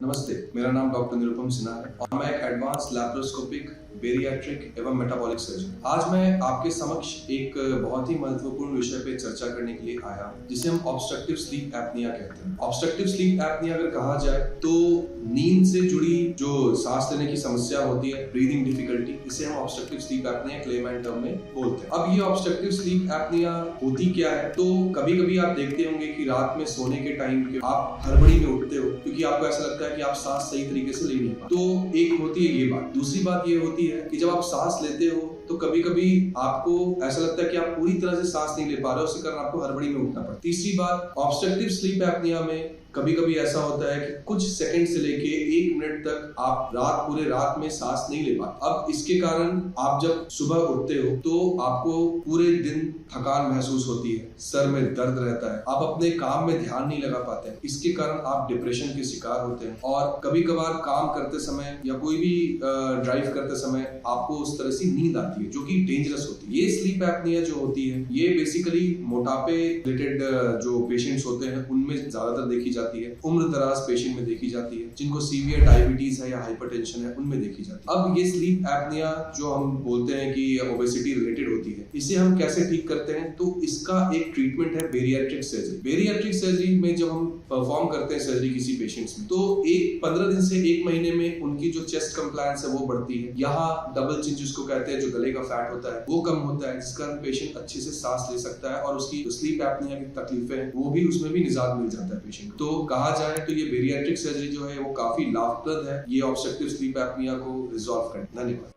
नमस्ते, मेरा नाम डॉक्टर निरुपम सिन्हा है और मैं एक एडवांस लैप्रोस्कोपिक बेरियाट्रिक एवं मेटाबॉलिक सर्जन। आज मैं आपके समक्ष एक बहुत ही महत्वपूर्ण विषय पे चर्चा करने के लिए आया हूँ, जिसे हम ऑब्स्ट्रक्टिव स्लीप एपनिया कहते हैं। ऑब्स्ट्रक्टिव स्लीप एपनिया अगर कहा जाए तो नींद से जुड़ी जो सांस लेने की समस्या होती है, ब्रीदिंग डिफिकल्टी, इसे हम ऑब्स्ट्रक्टिव स्लीप एपनिया क्लेमैन टर्म में बोलते हैं। अब ये ऑब्स्ट्रक्टिव स्लीप एपनिया होती क्या है? तो कभी-कभी आप देखते होंगे कि रात में सोने के टाइम के आप हड़बड़ी में उठते हो क्योंकि आपको ऐसा लगता है कि आप सांस सही तरीके से ले नहीं पाते। तो एक होती है ये बात। दूसरी बात ये होती है कि जब आप सांस लेते हो तो कभी-कभी आपको ऐसा लगता है कि आप पूरी तरह से सांस नहीं ले पा रहे हो, उसके कारण आपको हड़बड़ी में उठना पड़ता है। तीसरी बात, ऑब्स्ट्रक्टिव स्लीप एपनिया में कभी-कभी ऐसा होता है कि कुछ सेकंड से लेके 1 मिनट तक आप पूरे रात में सांस नहीं ले पाते। अब इसके कारण आप जब सुबह उठते हो तो आपको पूरे दिन थकान महसूस होती है, सर में दर्द रहता है, आप अपने काम में ध्यान नहीं लगा पाते हैं। इसके कारण आप डिप्रेशन के शिकार होते हैं और कभी-कभार काम करते समय या कोई भी ड्राइव करते समय आपको उस तरह से नींद आती है जो कि डेंजरस होती है। ये स्लीप एपनिया जो होती है ये बेसिकली मोटापे रिलेटेड जो पेशेंट्स होते हैं उनमें ज्यादातर देखी जाती है, उम्र दराज पेशेंट में देखी जाती है, जिनको सीवियर डायबिटीज है या हाइपरटेंशन है उनमें देखी जाती है। अब ये स्लीप एपनिया जो हम बोलते हैं कि ओबेसिटी रिलेटेड होती है, इसे हम कैसे ठीक करते हैं? तो इसका एक ट्रीटमेंट है बेरियाट्रिक सर्जरी। बेरियाट्रिक सर्जरी में जब हम परफॉर्म करते हैं सर्जरी किसी पेशेंट्स में तो 15 दिन से 1 महीने में उनकी जो चेस्ट कंप्लायंस है वो बढ़ती है। यहाँ डबल चिन जिसको कहते हैं, जो गले का फैट होता है वो कम होता है, जिस कारण पेशेंट अच्छे से सांस ले सकता है और उसकी जो स्लीप एपनिया की तकलीफें हैं वो भी उसमें भी निजात मिल जाता है पेशेंट को। तो कहा जाए तो ये बेरियाट्रिक सर्जरी जो है वो काफी लाभप्रद है ये ऑब्स्ट्रक्टिव स्लीप एपनिया को रिजॉल्व करने। धन्यवाद।